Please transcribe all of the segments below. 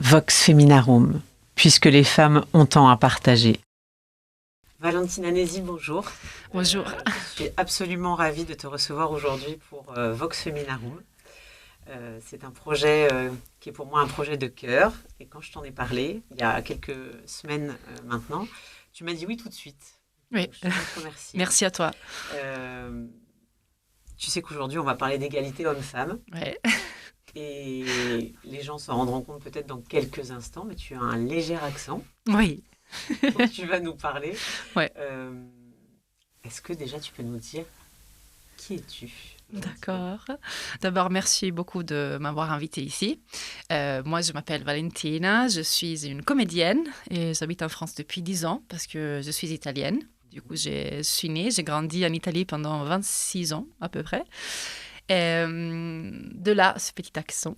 Vox Feminarum, puisque les femmes ont tant à partager. Valentina Nesi, bonjour. Bonjour. Je suis absolument ravie de te recevoir aujourd'hui pour Vox Feminarum. C'est un projet qui est pour moi un projet de cœur. Et quand je t'en ai parlé, il y a quelques semaines maintenant, tu m'as dit oui tout de suite. Oui. Je te remercie. Merci à toi. Tu sais qu'aujourd'hui, on va parler d'égalité homme-femme. Ouais. Et les gens s'en rendront compte peut-être dans quelques instants, mais tu as un léger accent. Oui. Donc tu vas nous parler. Ouais. Est-ce que déjà tu peux nous dire qui es-tu ? D'accord. D'abord, merci beaucoup de m'avoir invitée ici. Moi, je m'appelle Valentina, je suis une comédienne et j'habite en France depuis 10 ans parce que je suis italienne. Du coup, je suis née, j'ai grandi en Italie pendant 26 ans à peu près. De là, ce petit accent.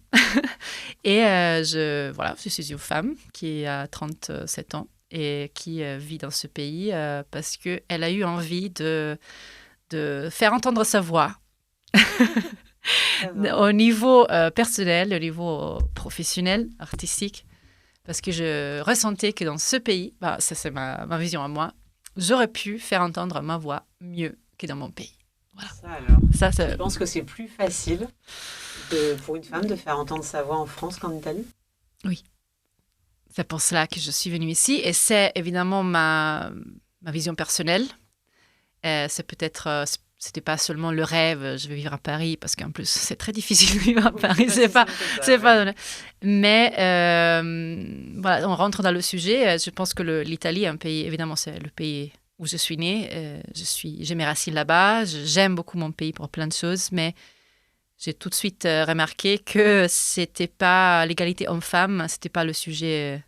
Et je suis une femme qui a 37 ans et qui vit dans ce pays parce qu'elle a eu envie de faire entendre sa voix. Au niveau personnel, au niveau professionnel, artistique, parce que je ressentais que dans ce pays, ça c'est ma vision à moi, j'aurais pu faire entendre ma voix mieux que dans mon pays. Voilà. Je pense que c'est plus facile pour une femme de faire entendre sa voix en France qu'en Italie. Oui. C'est pour cela que je suis venue ici. Et c'est évidemment ma vision personnelle. C'était pas seulement le rêve, je vais vivre à Paris, parce qu'en plus, c'est très difficile de vivre à Paris. Mais on rentre dans le sujet. Je pense que l'Italie est un pays, évidemment, c'est le pays où je suis née. J'ai mes racines là-bas. J'aime beaucoup mon pays pour plein de choses, mais j'ai tout de suite remarqué que c'était pas l'égalité homme-femme, c'était pas le sujet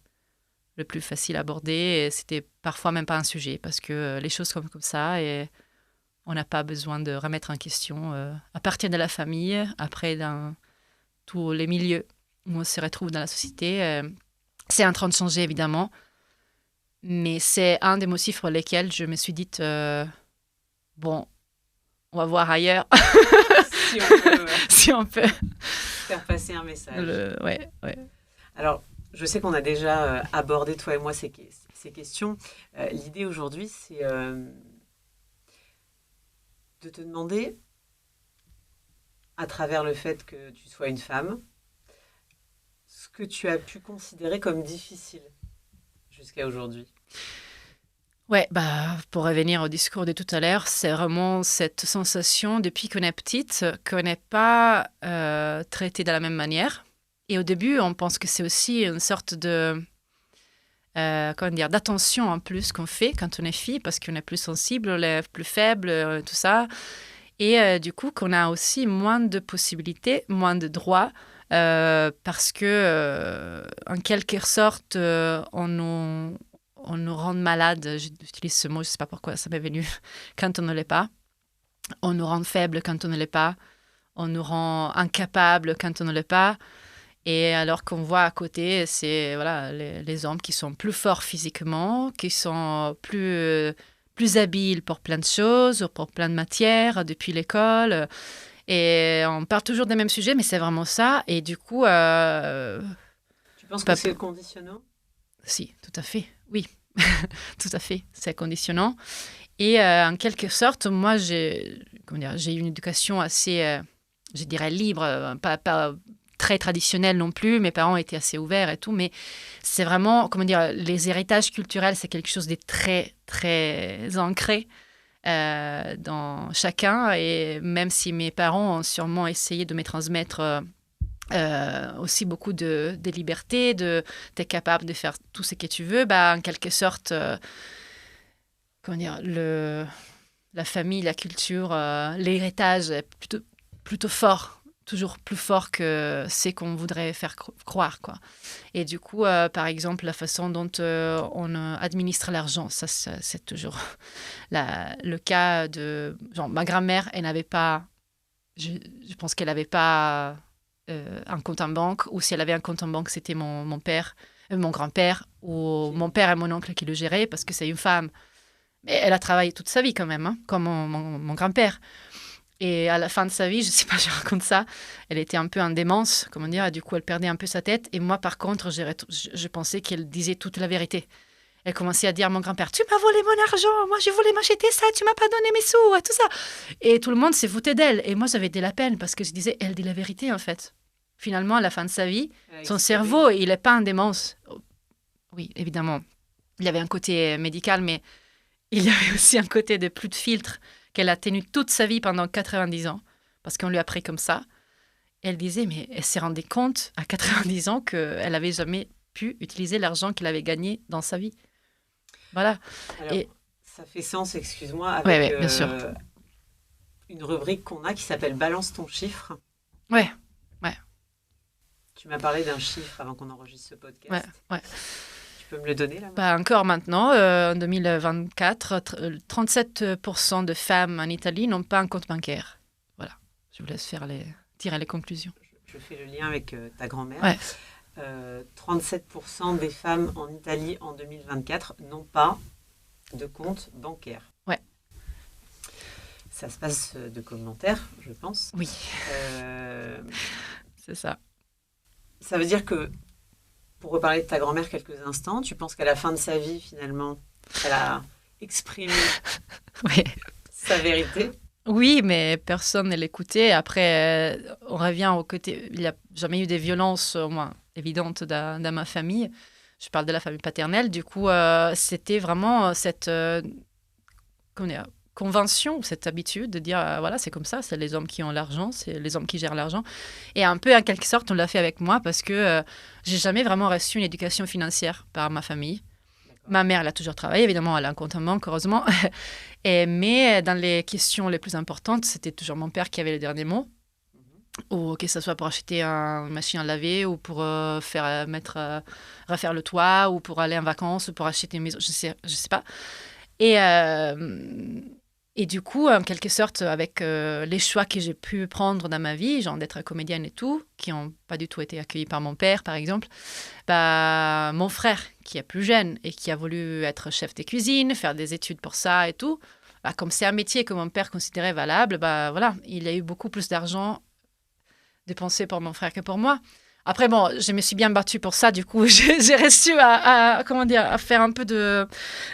le plus facile à aborder. Et c'était parfois même pas un sujet, parce que les choses comme ça, et on n'a pas besoin de remettre en question à partir de la famille, après dans tous les milieux où on se retrouve dans la société. C'est en train de changer, évidemment. Mais c'est un des motifs pour lesquels je me suis dit, on va voir ailleurs. Si on peut. Faire passer un message. Ouais. Alors, je sais qu'on a déjà abordé, toi et moi, ces questions. L'idée aujourd'hui, c'est de te demander, à travers le fait que tu sois une femme, ce que tu as pu considérer comme difficile jusqu'à aujourd'hui. Ouais, pour revenir au discours de tout à l'heure, c'est vraiment cette sensation, depuis qu'on est petite, qu'on n'est pas traité de la même manière. Et au début, on pense que c'est aussi une sorte de d'attention en plus qu'on fait quand on est fille, parce qu'on est plus sensible, on est plus faible, tout ça. Et du coup, qu'on a aussi moins de possibilités, moins de droits, parce que, en quelque sorte, on nous rend malade. J'utilise ce mot, je ne sais pas pourquoi ça m'est venu, quand on ne l'est pas. On nous rend faible quand on ne l'est pas. On nous rend incapable quand on ne l'est pas. Et alors qu'on voit à côté, c'est les hommes qui sont plus forts physiquement, qui sont plus habiles pour plein de choses, pour plein de matières, depuis l'école. Et on parle toujours des mêmes sujets, mais c'est vraiment ça. Et du coup... Tu penses que c'est conditionnant ? Si, tout à fait, oui. Tout à fait, c'est conditionnant. Et en quelque sorte, moi, j'ai eu une éducation assez, je dirais, libre, pas très traditionnelle non plus. Mes parents étaient assez ouverts et tout, mais c'est vraiment, les héritages culturels, c'est quelque chose de très, très ancré dans chacun. Et même si mes parents ont sûrement essayé de me transmettre aussi beaucoup de liberté, t'es capable de faire tout ce que tu veux, en quelque sorte, la famille, la culture, l'héritage est plutôt fort, toujours plus fort que ce qu'on voudrait faire croire, quoi. Et du coup, par exemple, la façon dont on administre l'argent, ça c'est toujours le cas de... ma grand-mère, elle n'avait pas... Je pense qu'elle n'avait pas... un compte en banque, ou si elle avait un compte en banque, c'était mon père, mon grand-père, ou mon père et mon oncle qui le géraient, parce que c'est une femme. Mais elle a travaillé toute sa vie quand même, comme mon grand-père. Et à la fin de sa vie, je ne sais pas, je raconte ça, elle était un peu en démence, comment dire, et du coup, elle perdait un peu sa tête. Et moi, par contre, je pensais qu'elle disait toute la vérité. Elle commençait à dire à mon grand-père, tu m'as volé mon argent, moi je voulais m'acheter ça, tu m'as pas donné mes sous, et tout ça. Et tout le monde s'est foutu d'elle. Et moi, j'avais de la peine parce que je disais, elle dit la vérité, en fait. Finalement, à la fin de sa vie, son cerveau, il n'est pas en démence. Oui, évidemment, il y avait un côté médical, mais il y avait aussi un côté de plus de filtre qu'elle a tenu toute sa vie pendant 90 ans, parce qu'on lui a appris comme ça. Et elle disait, mais elle s'est rendue compte à 90 ans qu'elle n'avait jamais pu utiliser l'argent qu'elle avait gagné dans sa vie. Voilà. Alors, ça fait sens, excuse-moi, avec ouais, bien sûr. Une rubrique qu'on a qui s'appelle Balance ton chiffre. Ouais. Tu m'as parlé d'un chiffre avant qu'on enregistre ce podcast. Ouais. Tu peux me le donner là? Encore maintenant, en 2024, 37% de femmes en Italie n'ont pas un compte bancaire. Voilà. Je vous laisse tirer les conclusions. Je fais le lien avec ta grand-mère. Ouais. 37% des femmes en Italie en 2024 n'ont pas de compte bancaire. Ouais. Ça se passe de commentaires, je pense. Oui. C'est ça. Ça veut dire que, pour reparler de ta grand-mère quelques instants, tu penses qu'à la fin de sa vie, finalement, elle a exprimé sa vérité? Oui, mais personne ne l'écoutait. Après, on revient au côté... Il n'y a jamais eu des violences, au moins évidentes, dans ma famille. Je parle de la famille paternelle. Du coup, c'était vraiment cette convention, cette habitude de dire, voilà, c'est comme ça, c'est les hommes qui ont l'argent, c'est les hommes qui gèrent l'argent. Et un peu, en quelque sorte, on l'a fait avec moi parce que j'ai jamais vraiment reçu une éducation financière par ma famille. Ma mère, elle a toujours travaillé, évidemment, elle a un compte en banque, heureusement. Mais dans les questions les plus importantes, c'était toujours mon père qui avait le dernier mot. Ou que ce soit pour acheter une machine à laver, ou pour refaire le toit, ou pour aller en vacances, ou pour acheter une maison, je sais pas. Et du coup, en quelque sorte, avec les choix que j'ai pu prendre dans ma vie, genre d'être comédienne et tout, qui n'ont pas du tout été accueillis par mon père, par exemple, mon frère, qui est plus jeune et qui a voulu être chef de cuisine, faire des études pour ça et tout, comme c'est un métier que mon père considérait valable, voilà, il a eu beaucoup plus d'argent dépensé pour mon frère que pour moi. Après, bon, je me suis bien battue pour ça, du coup, j'ai réussi à faire un peu de...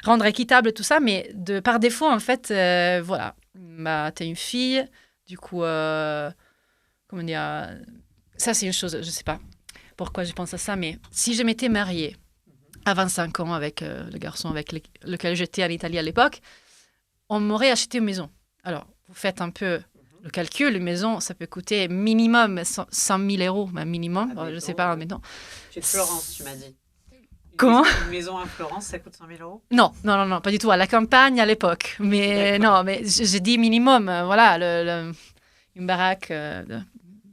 rendre équitable tout ça, mais par défaut, en fait, voilà, t'es une fille, du coup, ça, c'est une chose, je sais pas pourquoi je pense à ça, mais si je m'étais mariée à 25 ans avec le garçon avec lequel j'étais en Italie à l'époque, on m'aurait acheté une maison. Alors, vous faites un peu... le calcul, une maison, ça peut coûter minimum 100 000 euros, minimum, je ne sais pas, maintenant. Tu es de Florence, tu m'as dit. Comment ? Une maison à Florence, ça coûte 100 000 euros ? Non, pas du tout. À la campagne, à l'époque. Mais non, mais j'ai dit minimum, voilà, une baraque,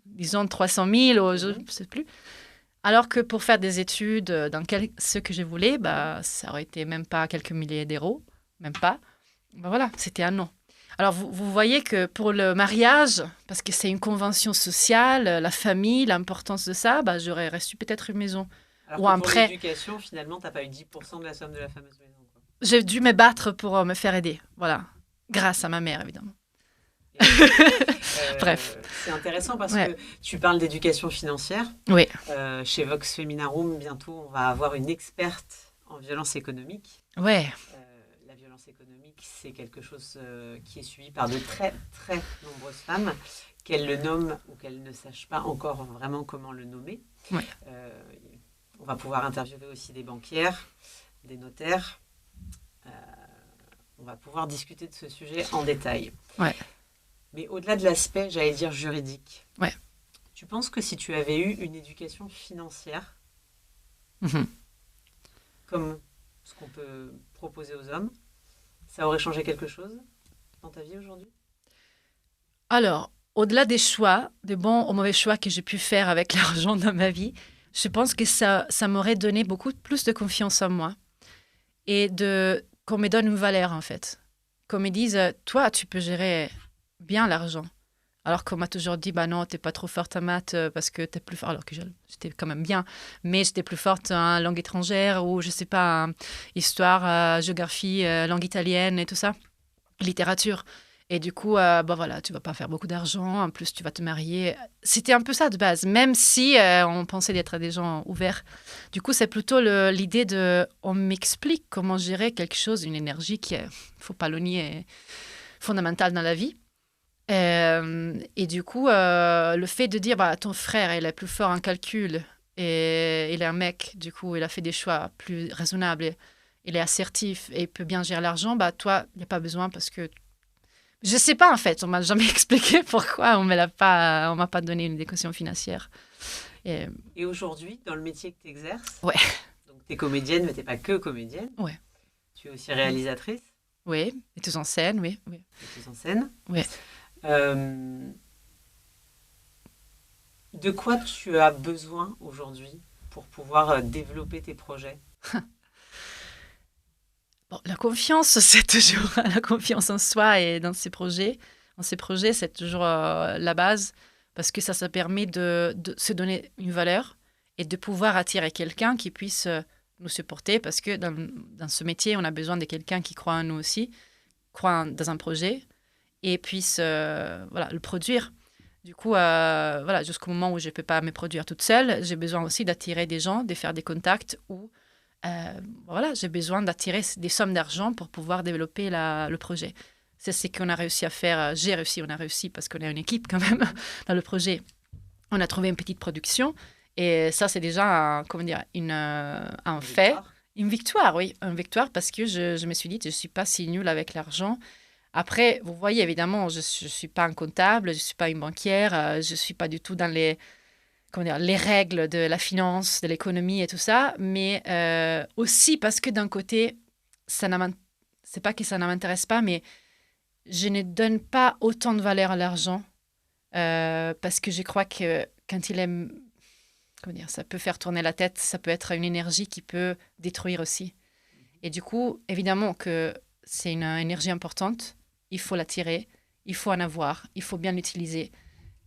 disons 300 000, ou je ne sais plus. Alors que pour faire des études dans ce que je voulais, ça aurait été même pas quelques milliers d'euros, même pas. Voilà, c'était un non. Alors, vous voyez que pour le mariage, parce que c'est une convention sociale, la famille, l'importance de ça, j'aurais reçu peut-être une maison. Alors ou que un pour prêt. L'éducation, finalement, tu n'as pas eu 10% de la somme de la fameuse maison, quoi. J'ai dû me battre pour me faire aider. Voilà. Grâce à ma mère, évidemment. Bref. C'est intéressant parce que tu parles d'éducation financière. Oui. Chez Vox Feminarum, bientôt, on va avoir une experte en violence économique. Ouais. La violence économique, c'est quelque chose qui est suivi par de très, très nombreuses femmes, qu'elles le nomment ou qu'elles ne sachent pas encore vraiment comment le nommer. Ouais. On va pouvoir interviewer aussi des banquières, des notaires. On va pouvoir discuter de ce sujet en détail. Ouais. Mais au-delà de l'aspect, j'allais dire juridique, ouais. Tu penses que si tu avais eu une éducation financière, comme ce qu'on peut proposer aux hommes, ça aurait changé quelque chose dans ta vie aujourd'hui ? Alors, au-delà des choix, des bons ou mauvais choix que j'ai pu faire avec l'argent dans ma vie, je pense que ça m'aurait donné beaucoup plus de confiance en moi et qu'on me donne une valeur, en fait. Qu'on me dise, toi, tu peux gérer bien l'argent. Alors qu'on m'a toujours dit, non, t'es pas trop forte en maths parce que t'es plus forte. Alors que j'étais quand même bien, mais j'étais plus forte en langue étrangère ou, je sais pas, histoire, géographie, langue italienne et tout ça, littérature. Et du coup, voilà, tu vas pas faire beaucoup d'argent. En plus, tu vas te marier. C'était un peu ça de base, même si on pensait d'être des gens ouverts. Du coup, c'est plutôt l'idée on m'explique comment gérer quelque chose, une énergie qui est, faut pas le nier, est fondamentale dans la vie. Et du coup, le fait de dire, ton frère, il est plus fort en calcul et il est un mec, du coup, il a fait des choix plus raisonnables, il est assertif et il peut bien gérer l'argent, toi, il n'y a pas besoin parce que je sais pas, en fait. On m'a jamais expliqué pourquoi on m'a pas donné une éducation financière. Et aujourd'hui, dans le métier que tu exerces, ouais. Donc tu es comédienne, mais tu n'es pas que comédienne. Ouais. Tu es aussi réalisatrice. Oui, metteuse en scène, oui. Metteuse en scène. Oui. De quoi tu as besoin aujourd'hui pour pouvoir développer tes projets? La confiance, c'est toujours la confiance en soi et dans ses projets. Dans ses projets, c'est toujours la base parce que ça permet de se donner une valeur et de pouvoir attirer quelqu'un qui puisse nous supporter parce que dans ce métier, on a besoin de quelqu'un qui croit en nous aussi, croit dans un projet et puisse le produire. Du coup, jusqu'au moment où je ne peux pas me produire toute seule, j'ai besoin aussi d'attirer des gens, de faire des contacts ou j'ai besoin d'attirer des sommes d'argent pour pouvoir développer le projet. C'est ce qu'on a réussi à faire. On a réussi parce qu'on est une équipe quand même dans le projet. On a trouvé une petite production et ça, c'est déjà un fait. Une victoire, oui. Une victoire parce que je me suis dit, je ne suis pas si nulle avec l'argent. Après, vous voyez, évidemment, je ne suis pas un comptable, je ne suis pas une banquière, je ne suis pas du tout dans les règles de la finance, de l'économie et tout ça, mais aussi parce que d'un côté, c'est pas que ça ne m'intéresse pas, mais je ne donne pas autant de valeur à l'argent parce que je crois que quand il est, ça peut faire tourner la tête, ça peut être une énergie qui peut détruire aussi. Et du coup, évidemment que c'est une énergie importante, il faut l'attirer, il faut en avoir, il faut bien l'utiliser,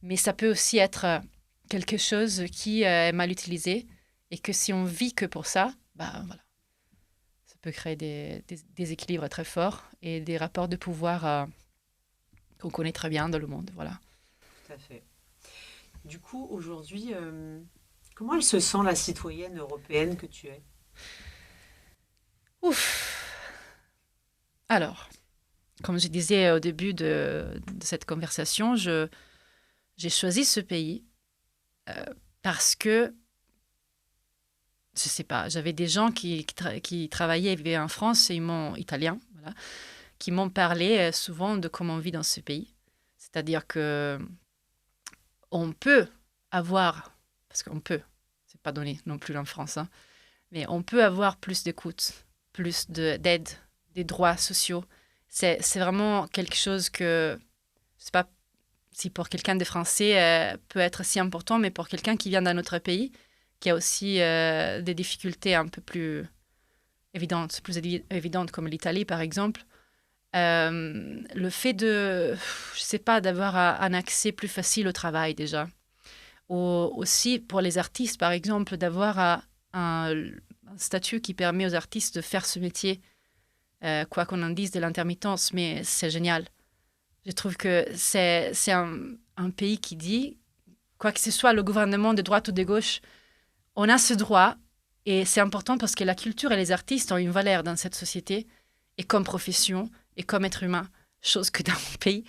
mais ça peut aussi être quelque chose qui est mal utilisé et que si on vit que pour ça, ça peut créer des déséquilibres très forts et des rapports de pouvoir qu'on connaît très bien dans le monde. Voilà. Tout à fait. Du coup, aujourd'hui, comment elle se sent la citoyenne européenne que tu es? Alors, comme je disais au début de cette conversation, j'ai choisi ce pays parce que, je sais pas, j'avais des gens qui travaillaient et vivaient en France, italiens, voilà, qui m'ont parlé souvent de comment on vit dans ce pays. C'est-à-dire que on peut avoir, parce qu'on peut, c'est pas donné non plus en France, mais on peut avoir plus d'écoute, plus d'aide, des droits sociaux. C'est vraiment quelque chose que, je sais pas si pour quelqu'un de français peut être si important, mais pour quelqu'un qui vient d'un autre pays, qui a aussi des difficultés un peu plus évidentes comme l'Italie par exemple, le fait d'avoir un accès plus facile au travail déjà, ou aussi pour les artistes par exemple, d'avoir un statut qui permet aux artistes de faire ce métier, quoi qu'on en dise de l'intermittence, mais c'est génial. Je trouve que c'est un pays qui dit, quoi que ce soit le gouvernement de droite ou de gauche, on a ce droit et c'est important parce que la culture et les artistes ont une valeur dans cette société et comme profession et comme être humain, chose que dans mon pays,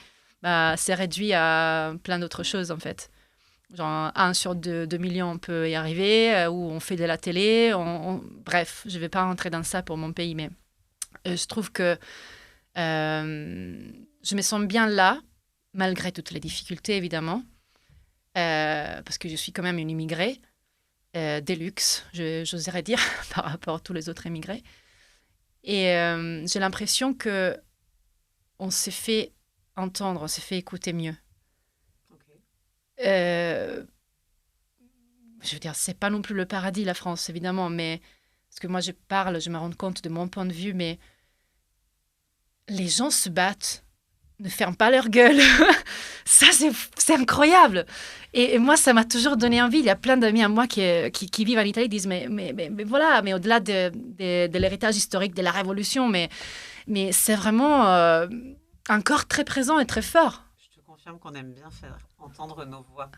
c'est réduit à plein d'autres choses en fait. Genre 1 sur 2 millions on peut y arriver, ou on fait de la télé, bref, je ne vais pas rentrer dans ça pour mon pays, mais je trouve que je me sens bien là, malgré toutes les difficultés, évidemment, parce que je suis quand même une immigrée de luxe, j'oserais dire, par rapport à tous les autres immigrés. Et j'ai l'impression qu'on s'est fait entendre, on s'est fait écouter mieux. Okay. Je veux dire, c'est pas non plus le paradis, la France, évidemment, mais parce que moi, je me rends compte de mon point de vue, mais les gens se battent, ne ferment pas leur gueule. Ça, c'est incroyable. Et moi, ça m'a toujours donné envie. Il y a plein d'amis à moi qui vivent en Italie, qui disent, mais voilà, mais au-delà de l'héritage historique de la Révolution, mais c'est vraiment... encore très présent et très fort. Je te confirme qu'on aime bien faire entendre nos voix.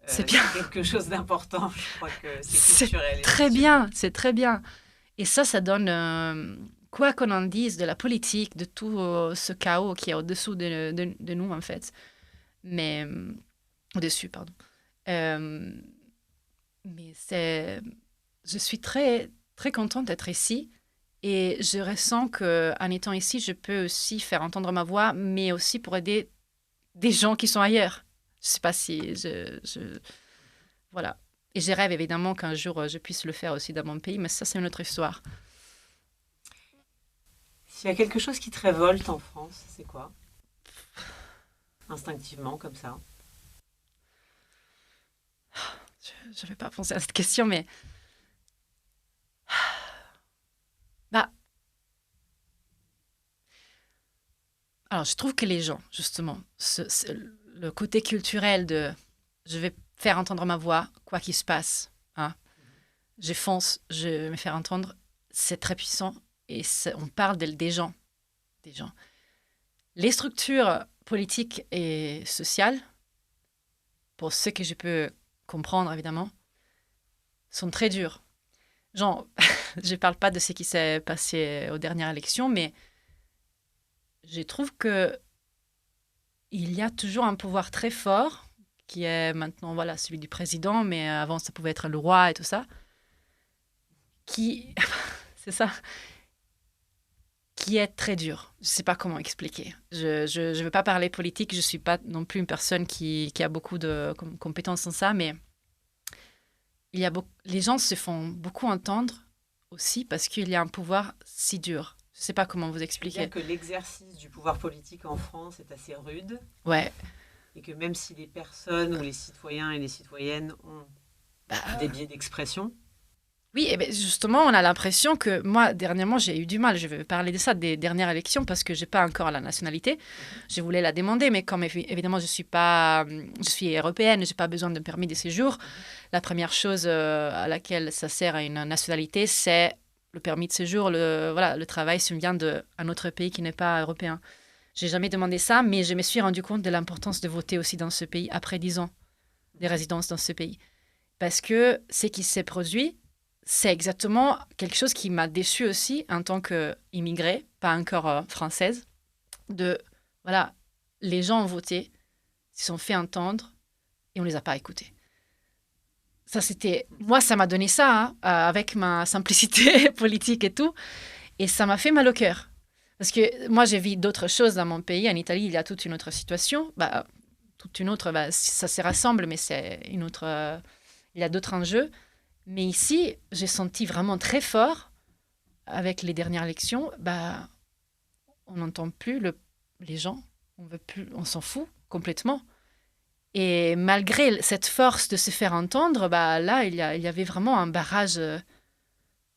C'est bien. C'est quelque chose d'important. Je crois que c'est C'est culturel. très bien, c'est très bien. Et ça donne, quoi qu'on en dise de la politique, de tout ce chaos qui est au-dessous de nous, en fait. Mais, au-dessus, pardon. Euh, mais je suis très, très contente d'être ici. Et je ressens qu'en étant ici, je peux aussi faire entendre ma voix, mais aussi pour aider des gens qui sont ailleurs. Je ne sais pas si voilà. Et je rêve évidemment qu'un jour, je puisse le faire aussi dans mon pays, mais ça, c'est une autre histoire. S'il y a quelque chose qui te révolte en France, c'est quoi? Instinctivement, comme ça. Je ne vais pas penser à cette question, mais... Bah, alors, je trouve que les gens, justement, le côté culturel de je vais faire entendre ma voix, quoi qu'il se passe, hein, je fonce, je vais me faire entendre, c'est très puissant. Et on parle des gens. Des gens. Les structures politiques et sociales, pour ce que je peux comprendre, évidemment, sont très dures. Genre, je ne parle pas de ce qui s'est passé aux dernières élections, mais je trouve que il y a toujours un pouvoir très fort, qui est maintenant voilà, celui du président, mais avant, ça pouvait être le roi et tout ça, qui, c'est ça, qui est très dur. Je ne sais pas comment expliquer. Je ne veux pas parler politique, je ne suis pas non plus une personne qui a beaucoup de compétences en ça, mais les gens se font beaucoup entendre aussi parce qu'il y a un pouvoir si dur. Je ne sais pas comment vous expliquer. C'est-à-dire que l'exercice du pouvoir politique en France est assez rude. Ouais. Et que même si les personnes ou les citoyens et les citoyennes ont des biais d'expression. Oui, et bien justement, on a l'impression que moi, dernièrement, j'ai eu du mal. Je vais parler de ça, des dernières élections, parce que je n'ai pas encore la nationalité. Je voulais la demander, mais comme évidemment, je suis européenne, je n'ai pas besoin d'un permis de séjour. La première chose à laquelle ça sert à une nationalité, c'est le permis de séjour. Le travail, si on vient d'un autre pays qui n'est pas européen. Je n'ai jamais demandé ça, mais je me suis rendu compte de l'importance de voter aussi dans ce pays après 10 ans de résidence dans ce pays. Parce que ce qui s'est produit, c'est exactement quelque chose qui m'a déçue aussi en tant qu'immigrée, pas encore française, voilà, les gens ont voté, ils se sont fait entendre et on ne les a pas écoutés. Moi, ça m'a donné ça, hein, avec ma simplicité politique et tout, et ça m'a fait mal au cœur. Parce que moi, j'ai vu d'autres choses dans mon pays. En Italie, il y a toute une autre situation. Toute une autre, ça se rassemble, mais c'est une autre... il y a d'autres enjeux. Mais ici, j'ai senti vraiment très fort, avec les dernières élections, on n'entend plus les gens, on s'en fout complètement. Et malgré cette force de se faire entendre, là, il y avait vraiment un barrage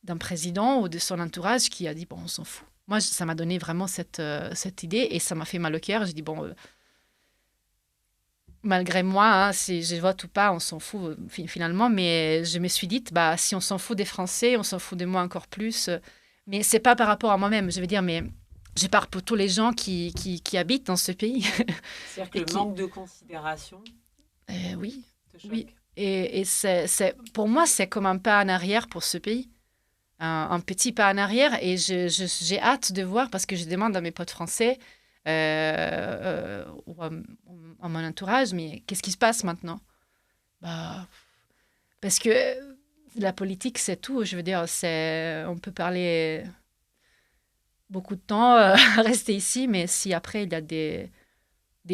d'un président ou de son entourage qui a dit, bon, on s'en fout. Moi, ça m'a donné vraiment cette idée et ça m'a fait mal au cœur. J'ai dit, bon... malgré moi, hein, si je vote ou pas, on s'en fout finalement. Mais je me suis dit, si on s'en fout des Français, on s'en fout de moi encore plus. Mais c'est pas par rapport à moi-même. Je veux dire, mais je parle pour tous les gens qui habitent dans ce pays. C'est-à-dire que le manque de considération oui, te choque. Oui. Et pour moi, c'est comme un pas en arrière pour ce pays. Un petit pas en arrière. Et j'ai hâte de voir, parce que je demande à mes potes français... ou à mon entourage, mais qu'est-ce qui se passe maintenant? Parce que la politique, c'est tout. Je veux dire, on peut parler beaucoup de temps, rester ici, mais si après, il y a des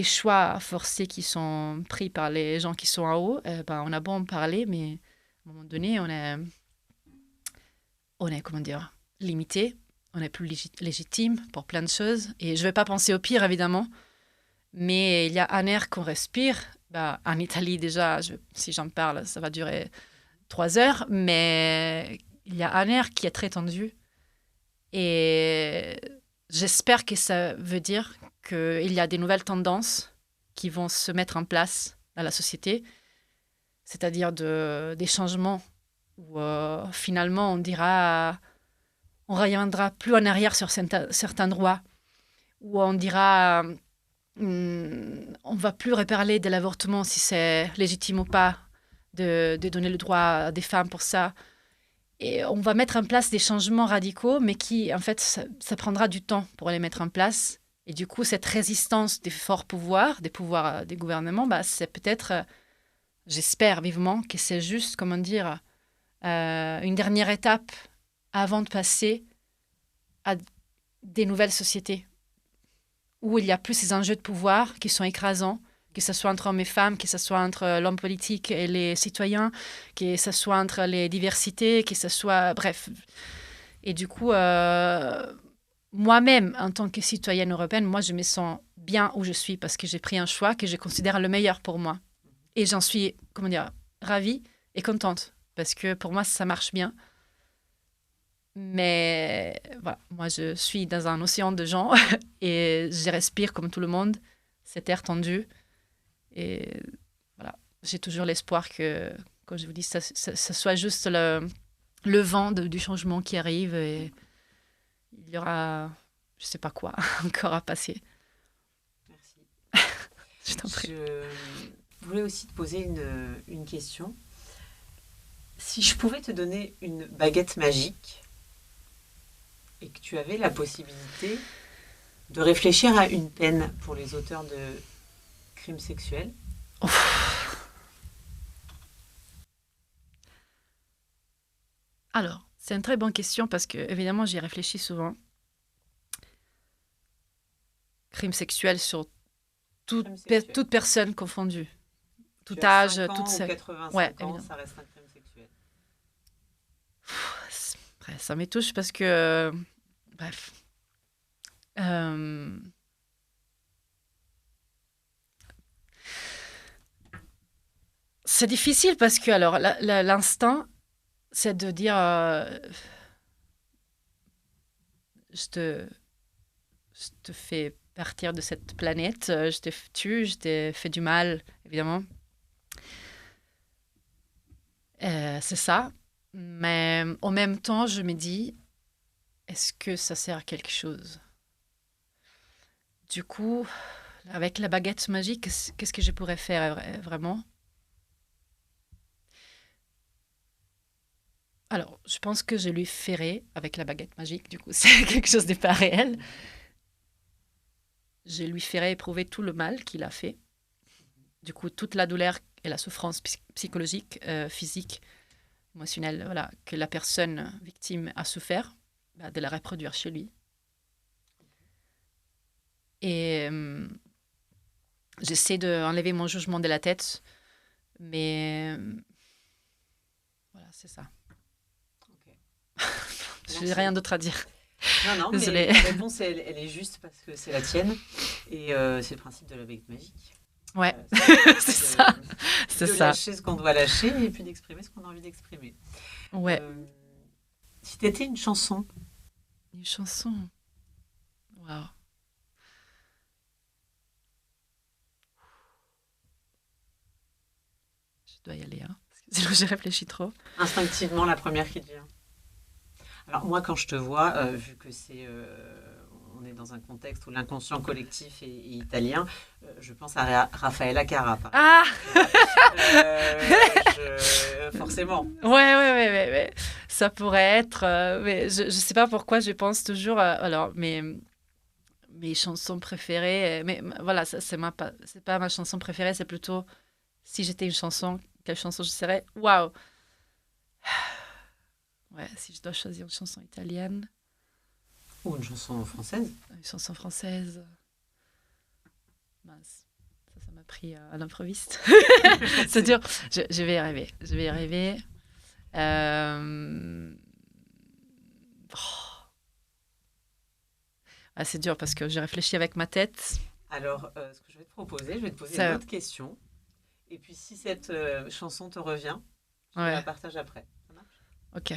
choix forcés qui sont pris par les gens qui sont en haut, on a beau en parler, mais à un moment donné, on est comment dire, limité. On est plus légitime pour plein de choses. Et je ne vais pas penser au pire, évidemment. Mais il y a un air qu'on respire. En Italie, déjà, si j'en parle, ça va durer 3 heures. Mais il y a un air qui est très tendu. Et j'espère que ça veut dire qu'il y a des nouvelles tendances qui vont se mettre en place dans la société. C'est-à-dire des changements où finalement on dira... on ne reviendra plus en arrière sur certains droits, où on dira on va plus reparler de l'avortement si c'est légitime ou pas, de donner le droit à des femmes pour ça. Et on va mettre en place des changements radicaux, mais qui, en fait, ça prendra du temps pour les mettre en place. Et du coup, cette résistance des forts pouvoirs, des pouvoirs des gouvernements, c'est peut-être, j'espère vivement, que c'est juste, comment dire, une dernière étape avant de passer à des nouvelles sociétés où il n'y a plus ces enjeux de pouvoir qui sont écrasants, que ce soit entre hommes et femmes, que ce soit entre l'homme politique et les citoyens, que ce soit entre les diversités, que ce soit... Bref. Et du coup, moi-même, en tant que citoyenne européenne, moi, je me sens bien où je suis parce que j'ai pris un choix que je considère le meilleur pour moi. Et j'en suis, comment dire, ravie et contente parce que pour moi, ça marche bien. Mais voilà, moi, je suis dans un océan de gens et je respire comme tout le monde, cet air tendu. Et voilà, j'ai toujours l'espoir que, comme je vous dis, ça soit juste le vent du changement qui arrive et il y aura, je ne sais pas quoi, encore à passer. Merci. Je t'en prie. Je voulais aussi te poser une question. Si je pouvais te donner une baguette magique et que tu avais la possibilité de réfléchir à une peine pour les auteurs de crimes sexuels. Alors, c'est une très bonne question parce que, évidemment, j'y réfléchis souvent. Crime sexuel sur toute personne confondue. Tout âge, toute sexe. 85 ouais, ans, évidemment. Ça reste un crime sexuel. Ça me touche parce que, bref. C'est difficile parce que, alors, l'instinct, c'est de dire je te fais partir de cette planète, je te tue, je t'ai fait du mal, évidemment. C'est ça. Mais en même temps, je me dis, est-ce que ça sert à quelque chose? Du coup, avec la baguette magique, qu'est-ce que je pourrais faire vraiment? Alors, je pense que je lui ferai avec la baguette magique, du coup, c'est quelque chose de pas réel. Je lui ferai éprouver tout le mal qu'il a fait. Du coup, toute la douleur et la souffrance psychologique, physique, émotionnelle, voilà, que la personne victime a souffert, de la reproduire chez lui. Et j'essaie d'enlever mon jugement de la tête, mais voilà, c'est ça. Je n'ai rien d'autre à dire. Non, désolée. Mais la réponse, elle est juste parce que c'est la tienne. Et c'est le principe de la baguette magique. Ouais, c'est ça. C'est ça. Lâcher ce qu'on doit lâcher et puis d'exprimer ce qu'on a envie d'exprimer. Ouais. Si tu étais une chanson. Une chanson. Waouh. Je dois y aller, hein. Sinon, j'ai réfléchi trop. Instinctivement, la première qui te vient. Alors moi, quand je te vois, vu que on est dans un contexte où l'inconscient collectif est italien, je pense à Raffaella Cara. Ah forcément. Ouais. Ça pourrait être... mais je ne sais pas pourquoi je pense toujours... alors, mes chansons préférées... Mais voilà, c'est pas ma chanson préférée, c'est plutôt... Si j'étais une chanson, quelle chanson je serais? Waouh. Ouais, si je dois choisir une chanson italienne. Ou une chanson française. Une chanson française. Mince. Ça m'a pris à l'improviste. C'est dur. Je vais y arriver. Ah, c'est dur parce que j'ai réfléchi avec ma tête. Alors, ce que je vais te proposer, je vais te poser une autre question. Et puis, si cette chanson te revient, je la partage après. Ça marche? Ok.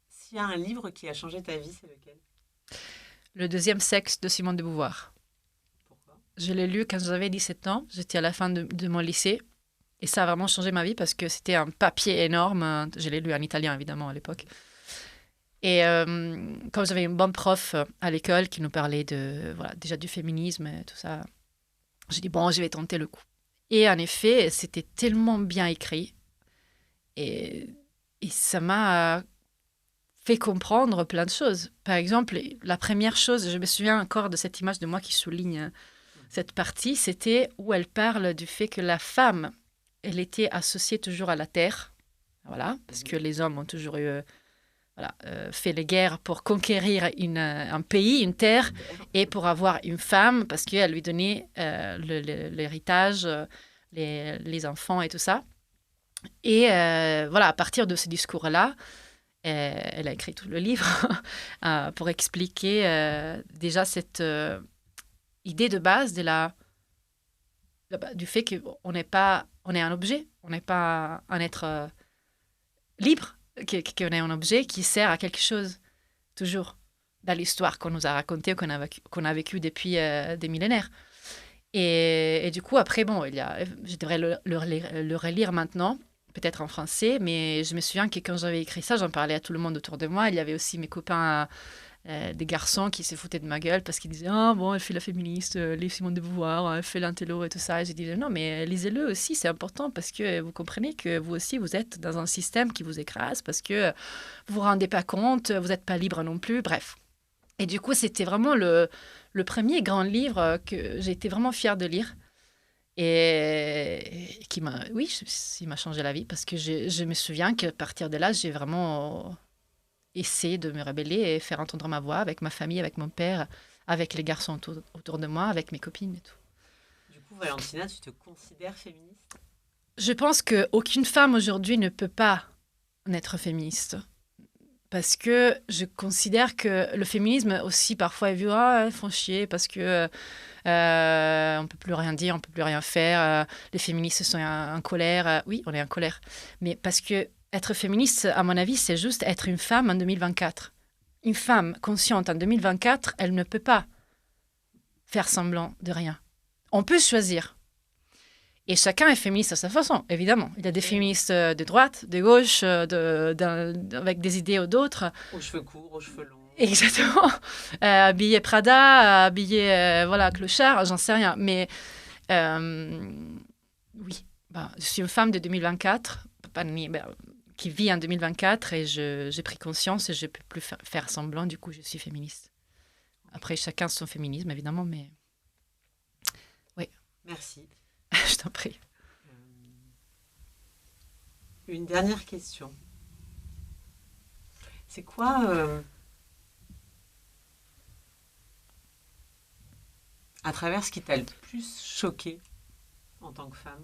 S'il y a un livre qui a changé ta vie, c'est lequel? Le deuxième sexe de Simone de Beauvoir. Pourquoi? Je l'ai lu quand j'avais 17 ans. J'étais à la fin de mon lycée. Et ça a vraiment changé ma vie parce que c'était un papier énorme. Je l'ai lu en italien, évidemment, à l'époque. Et comme j'avais une bonne prof à l'école qui nous parlait déjà du féminisme et tout ça, j'ai dit, bon, je vais tenter le coup. Et en effet, c'était tellement bien écrit. Et ça m'a fait comprendre plein de choses. Par exemple, la première chose, je me souviens encore de cette image de moi qui souligne cette partie, c'était où elle parle du fait que la femme, elle était associée toujours à la terre. Voilà, parce que les hommes ont toujours eu... fait les guerres pour conquérir un pays, une terre, et pour avoir une femme, parce qu'elle lui donnait l'héritage, les enfants et tout ça. Et à partir de ce discours-là, elle a écrit tout le livre pour expliquer déjà cette idée de base du fait qu'on on est un objet, on n'est pas un être libre, qu'on est un objet qui sert à quelque chose, toujours, dans l'histoire qu'on nous a racontée, qu'on a vécu depuis des millénaires. Et du coup, après, je devrais le relire maintenant, peut-être en français, mais je me souviens que quand j'avais écrit ça, j'en parlais à tout le monde autour de moi. Il y avait aussi mes copains, des garçons qui se foutaient de ma gueule parce qu'ils disaient « Ah bon, elle fait la féministe, lis Simone de Beauvoir, elle fait l'intello et tout ça. » Et j'ai dit « Non, mais lisez-le aussi, c'est important parce que vous comprenez que vous aussi, vous êtes dans un système qui vous écrase parce que vous vous rendez pas compte, vous n'êtes pas libre non plus, bref. » Et du coup, c'était vraiment le premier grand livre que j'ai été vraiment fière de lire. Et qui m'a changé la vie parce que je me souviens qu'à partir de là, j'ai vraiment essayé de me rebeller et faire entendre ma voix avec ma famille, avec mon père, avec les garçons autour de moi, avec mes copines et tout. Du coup, Valentina, tu te considères féministe ? Je pense qu'aucune femme aujourd'hui ne peut pas être féministe. Parce que je considère que le féminisme aussi parfois est vu, elles font chier parce que on peut plus rien dire, on peut plus rien faire. Les féministes sont en colère. Oui, on est en colère. Mais parce que être féministe, à mon avis, c'est juste être une femme en 2024. Une femme consciente en 2024, elle ne peut pas faire semblant de rien. On peut choisir. Et chacun est féministe à sa façon, évidemment. Il y a des féministes de droite, de gauche, avec des idées ou d'autres. Aux cheveux courts, aux cheveux longs. Exactement. Habillé Prada, habillé clochard, j'en sais rien. Mais oui, je suis une femme de 2024, qui vit en 2024 et j'ai pris conscience et je ne peux plus faire semblant. Du coup, je suis féministe. Après, chacun son féminisme, évidemment, mais oui. Merci. Je t'en prie. Une dernière question. C'est quoi, à travers ce qui t'a le plus choqué en tant que femme,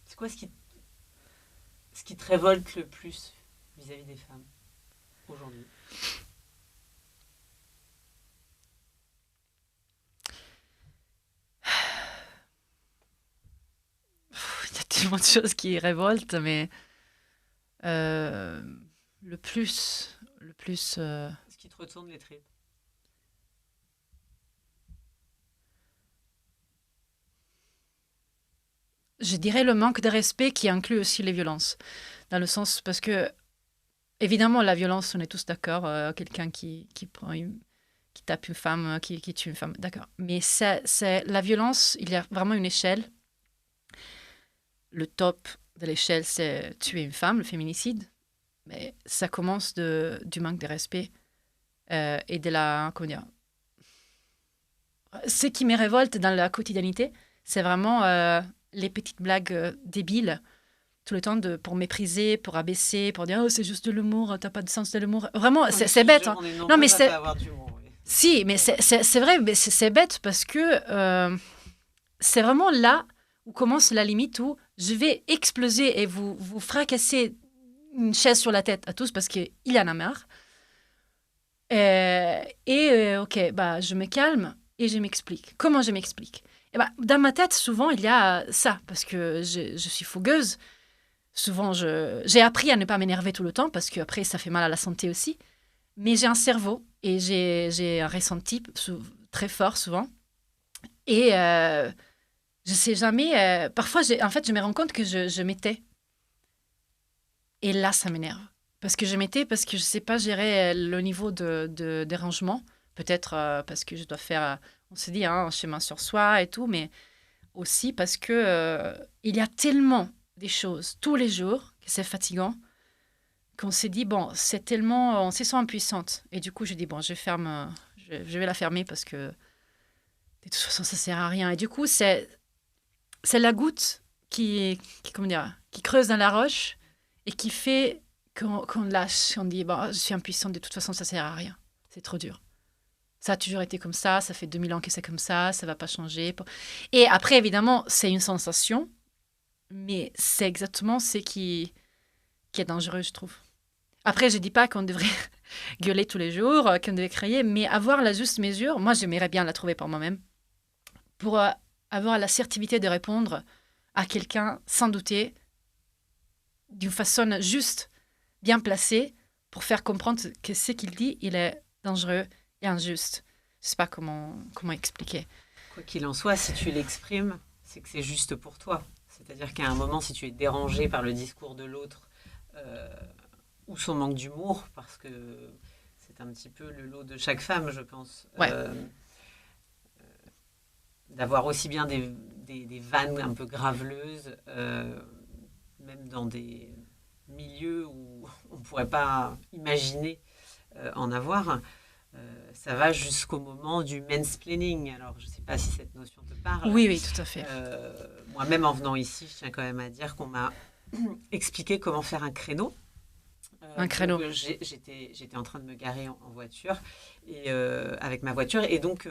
c'est quoi ce qui te révolte le plus vis-à-vis des femmes aujourd'hui ? Il y a tellement de choses qui révoltent, mais le plus... Ce qui te retourne les tripes. Je dirais le manque de respect qui inclut aussi les violences. Dans le sens, parce que, évidemment, la violence, on est tous d'accord, quelqu'un qui tape une femme, qui tue une femme, d'accord. Mais c'est la violence, il y a vraiment une échelle. Le top de l'échelle, c'est tuer une femme, le féminicide. Mais ça commence du manque de respect et de la... Comment dire ? Ce qui me révolte dans la quotidiennité, c'est vraiment les petites blagues débiles, tout le temps pour mépriser, pour abaisser, pour dire « Oh, c'est juste de l'humour, t'as pas de sens de l'humour. » Vraiment, c'est bête. Hein. Non, mais c'est... Oui. Si, mais c'est vrai, mais c'est bête parce que c'est vraiment là où commence la limite où je vais exploser et vous fracasser une chaise sur la tête à tous parce qu'il y en a marre. Ok, je me calme et je m'explique. Comment je m'explique ? Dans ma tête, souvent, il y a ça, parce que je suis fougueuse. Souvent, j'ai appris à ne pas m'énerver tout le temps, parce qu'après, ça fait mal à la santé aussi. Mais j'ai un cerveau et j'ai un ressenti très fort, souvent. Et je sais jamais... parfois, je me rends compte que je m'étais. Et là, ça m'énerve. parce que parce que je ne sais pas gérer le niveau de dérangement. Peut-être parce que je dois faire, on se dit, un chemin sur soi et tout, mais aussi parce que il y a tellement des choses tous les jours que c'est fatigant qu'on s'est dit, bon, c'est tellement, on se sent impuissante. Et du coup, je dis, bon, je vais la fermer parce que de toute façon, ça sert à rien. Et du coup, c'est la goutte comment dire, qui creuse dans la roche et qui fait qu'on lâche, on dit, bon, je suis impuissante, de toute façon, ça sert à rien. C'est trop dur. Ça a toujours été comme ça fait 2000 ans que c'est comme ça va pas changer. Et après, évidemment, c'est une sensation, mais c'est exactement ce qui est dangereux, je trouve. Après, je dis pas qu'on devrait gueuler tous les jours, qu'on devrait crier, mais avoir la juste mesure, moi, j'aimerais bien la trouver par moi-même, pour avoir l'assertivité de répondre à quelqu'un sans douter, d'une façon juste, bien placée, pour faire comprendre que ce qu'il dit, il est dangereux et injuste. Je ne sais pas comment expliquer. Quoi qu'il en soit, si tu l'exprimes, c'est que c'est juste pour toi. C'est-à-dire qu'à un moment, si tu es dérangé par le discours de l'autre ou son manque d'humour, parce que c'est un petit peu le lot de chaque femme, je pense, ouais. D'avoir aussi bien des vannes un peu graveleuses, même dans des milieux où on ne pourrait pas imaginer en avoir. Ça va jusqu'au moment du mansplaining. Alors, je ne sais pas si cette notion te parle. Oui, tout à fait. Moi-même, en venant ici, je tiens quand même à dire qu'on m'a expliqué comment faire un créneau. Un créneau. Donc, j'étais en train de me garer en voiture, et, avec ma voiture. Et donc,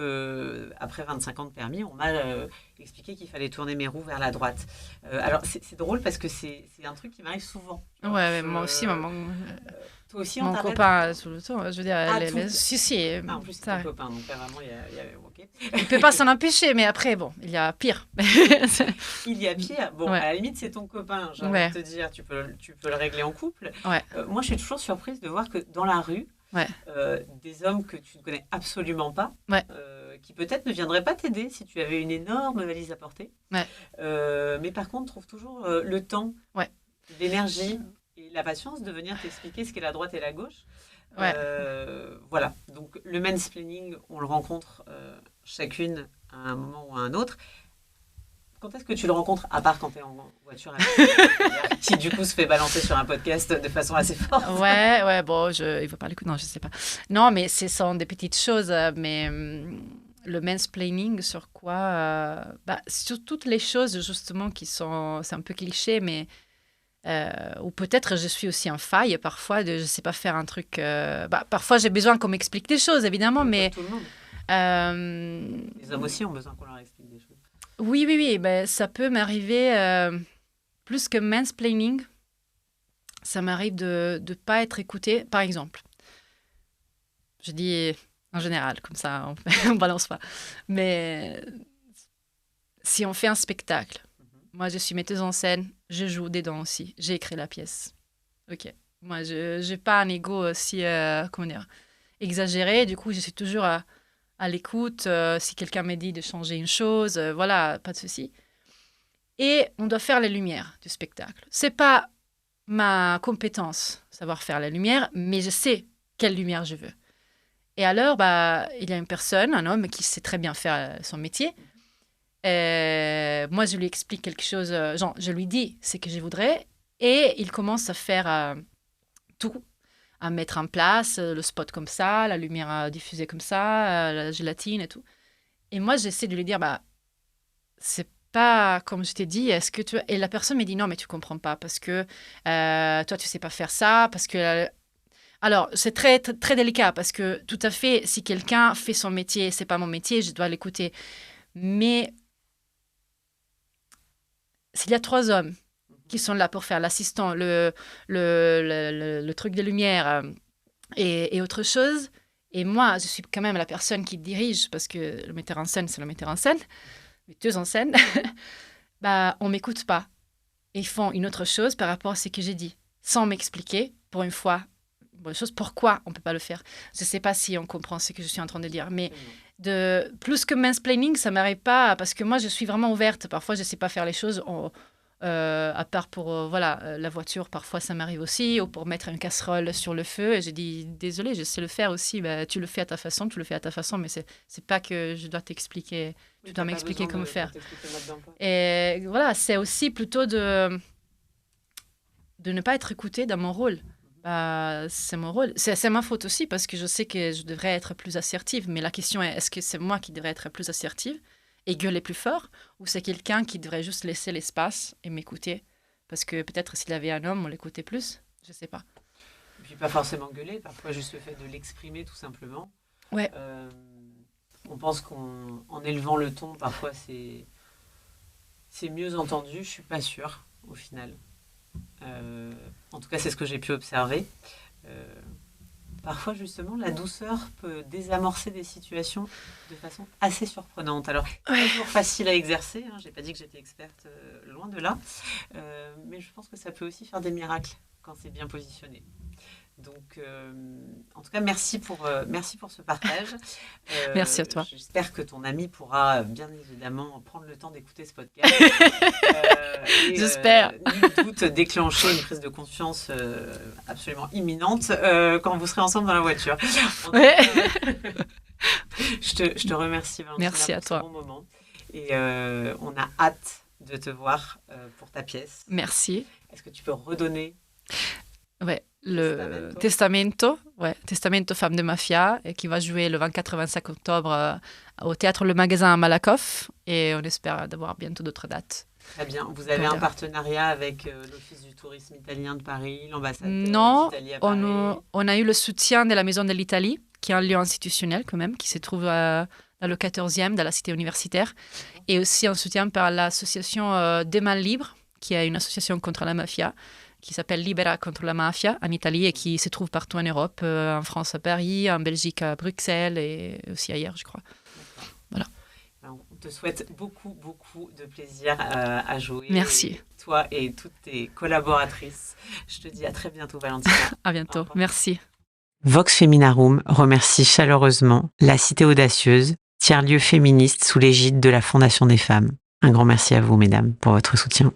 après 25 ans de permis, on m'a expliqué qu'il fallait tourner mes roues vers la droite. Alors, c'est drôle parce que c'est un truc qui m'arrive souvent. Ouais, moi aussi, maman. Toi aussi, mon copain tout le temps, je veux dire, si. En plus, c'est ton copain, donc vraiment, il y a okay. Il ne peut pas s'en empêcher, mais après, bon, il y a pire. Il y a pire. Bon, à la limite, c'est ton copain, j'ai envie de te dire, tu peux le régler en couple. Moi, je suis toujours surprise de voir que dans la rue, des hommes que tu ne connais absolument pas, qui peut-être ne viendraient pas t'aider si tu avais une énorme valise à porter, mais par contre, trouvent toujours le temps, l'énergie et la patience de venir t'expliquer ce qu'est la droite et la gauche. Voilà, donc le mansplaining, on le rencontre chacune à un moment ou à un autre. Quand est-ce que tu le rencontres, à part quand tu es en voiture avec qui du coup se fait balancer sur un podcast de façon assez forte? Bon, il faut pas l'écouter, non, je sais pas. Non, mais ce sont des petites choses, mais le mansplaining sur quoi sur toutes les choses justement qui sont, c'est un peu cliché, mais ou peut-être je suis aussi en faille parfois de je sais pas faire un truc. Parfois j'ai besoin qu'on m'explique des choses évidemment, mais tout le monde. Les hommes aussi ont besoin qu'on leur explique des choses. Oui, ça peut m'arriver plus que mansplaining. Ça m'arrive de ne pas être écoutée, par exemple. Je dis en général, comme ça, on balance pas. Mais si on fait un spectacle, moi je suis metteuse en scène, je joue dedans aussi, j'ai écrit la pièce. Ok. Moi, je n'ai pas un ego aussi, exagéré. Du coup, je suis toujours à l'écoute, si quelqu'un me dit de changer une chose, voilà, pas de souci. Et on doit faire les lumières du spectacle. C'est pas ma compétence, savoir faire la lumière, mais je sais quelle lumière je veux. Et alors, il y a une personne, un homme, qui sait très bien faire son métier. Moi, je lui explique quelque chose, je lui dis ce que je voudrais, et il commence à faire tout, à mettre en place le spot comme ça, la lumière diffusée comme ça, la gélatine et tout. Et moi, j'essaie de lui dire, c'est pas comme je t'ai dit, est-ce que tu... Et la personne me dit, non, mais tu comprends pas, parce que toi, tu sais pas faire ça, parce que... Alors, c'est très, très, très délicat, parce que tout à fait, si quelqu'un fait son métier, c'est pas mon métier, je dois l'écouter. Mais s'il y a 3 hommes qui sont là pour faire l'assistant, le truc de lumière et autre chose. Et moi, je suis quand même la personne qui dirige, parce que le metteur en scène, c'est le metteur en scène, metteuse en scène. On ne m'écoute pas. Ils font une autre chose par rapport à ce que j'ai dit, sans m'expliquer, pour une fois, bonne chose, pourquoi on ne peut pas le faire. Je ne sais pas si on comprend ce que je suis en train de dire, mais plus que mansplaining, ça ne m'arrive pas, parce que moi, je suis vraiment ouverte. Parfois, je ne sais pas faire les choses. À part pour la voiture, parfois ça m'arrive aussi, ou pour mettre une casserole sur le feu. Et j'ai dit, désolé, je sais le faire aussi. Bah, tu le fais à ta façon, mais c'est pas que je dois t'expliquer. Tu dois m'expliquer comment faire. Et voilà, c'est aussi plutôt de ne pas être écoutée dans mon rôle. C'est mon rôle. C'est ma faute aussi parce que je sais que je devrais être plus assertive. Mais la question est, est-ce que c'est moi qui devrais être plus assertive et gueuler plus fort, ou c'est quelqu'un qui devrait juste laisser l'espace et m'écouter? Parce que peut-être s'il avait un homme, on l'écoutait plus. Je sais pas. Et puis pas forcément gueuler, parfois juste le fait de l'exprimer tout simplement. Ouais. On pense qu'en élevant le ton, parfois c'est mieux entendu. Je suis pas sûre au final. En tout cas, c'est ce que j'ai pu observer. Parfois, justement, la douceur peut désamorcer des situations de façon assez surprenante. Alors, pas toujours facile à exercer. Je n'ai pas dit que j'étais experte, loin de là. Mais je pense que ça peut aussi faire des miracles quand c'est bien positionné. Donc, en tout cas, merci pour ce partage. Merci à toi. J'espère que ton ami pourra bien évidemment prendre le temps d'écouter ce podcast. J'espère. Nul doute déclencher une prise de conscience absolument imminente quand vous serez ensemble dans la voiture. Ouais. Je te remercie, Valentina, merci à toi. Ce bon moment. Et on a hâte de te voir pour ta pièce. Merci. Est-ce que tu peux redonner ouais, le Testamento Femme de Mafia, qui va jouer le 24 et 25 octobre au Théâtre Le Magasin à Malakoff, et on espère d'avoir bientôt d'autres dates. Très bien. Vous avez un partenariat avec l'Office du tourisme italien de Paris, l'ambassade d'Italie à Paris? Non, on a eu le soutien de la Maison de l'Italie, qui est un lieu institutionnel quand même, qui se trouve dans le 14e, dans la cité universitaire, et aussi un soutien par l'association Des Mains Libres, qui est une association contre la mafia, qui s'appelle Libera contre la mafia en Italie et qui se trouve partout en Europe, en France à Paris, en Belgique à Bruxelles et aussi ailleurs, je crois. Voilà. On te souhaite beaucoup, beaucoup de plaisir à jouer. Merci. Toi et toutes tes collaboratrices. Je te dis à très bientôt, Valentina. À bientôt. Merci. Vox Feminarum remercie chaleureusement la Cité Audacieuse, tiers-lieu féministe sous l'égide de la Fondation des femmes. Un grand merci à vous, mesdames, pour votre soutien.